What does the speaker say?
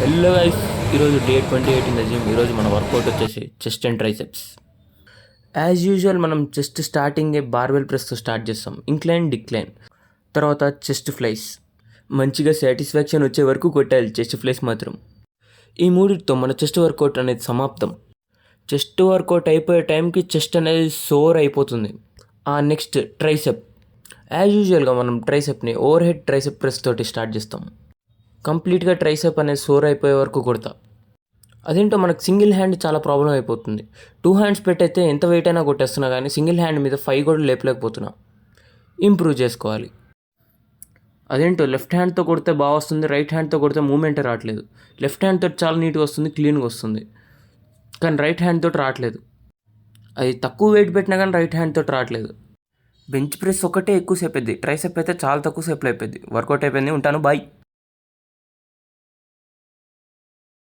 Hello guys, ఈరోజు day 28 in the gym. ఈరోజు మన వర్కౌట్ వచ్చేసి chest and triceps. As usual మనం చెస్ట్ స్టార్టింగే బార్బెల్ ప్రెస్తో స్టార్ట్ చేస్తాం, ఇంక్లైన్ డిక్లైన్, తర్వాత చెస్ట్ ఫ్లైస్. మంచిగా సాటిస్ఫాక్షన్ వచ్చే వరకు కొట్టాలి చెస్ట్ ఫ్లైస్ మాత్రం. ఈ మూడిటితో మన చెస్ట్ వర్కౌట్ అనేది సమాప్తం. చెస్ట్ వర్కౌట్ అయిపోయే టైంకి చెస్ట్ అనేది సోర్ అయిపోతుంది. Next tricep. యాజ్ యూజువల్గా మనం ట్రైసెప్ని ఓవర్ హెడ్ ట్రైసెప్ ప్రెస్ తోటి స్టార్ట్ చేస్తాం. కంప్లీట్గా ట్రైసెప్ అనేది సోర్ అయిపోయే వరకు కొడతా. అదేంటో మనకు సింగిల్ హ్యాండ్ చాలా ప్రాబ్లం అయిపోతుంది. 2 హ్యాండ్స్ పెట్టయితే ఎంత వెయిట్ అయినా కొట్టేస్తున్నా, కానీ సింగిల్ హ్యాండ్ మీద 5 కూడా లేపలేకపోతున్నా. ఇంప్రూవ్ చేసుకోవాలి. అదేంటో లెఫ్ట్ హ్యాండ్తో కొడితే బాగా వస్తుంది, రైట్ హ్యాండ్తో కొడితే మూమెంటే రావట్లేదు. లెఫ్ట్ హ్యాండ్తో చాలా నీట్గా వస్తుంది, క్లీన్గా వస్తుంది, కానీ రైట్ హ్యాండ్తో రావట్లేదు. అది తక్కువ వెయిట్ పెట్టినా కానీ రైట్ హ్యాండ్తో రావట్లేదు. బెంచ్ ప్రెస్ ఒకటే ఎక్కువసేపు అయిపోద్ది, ట్రైసెప్ అయితే చాలా తక్కువసేపు అయిపోద్ది. వర్కౌట్ అయిపోయింది, ఉంటాను, బాయ్.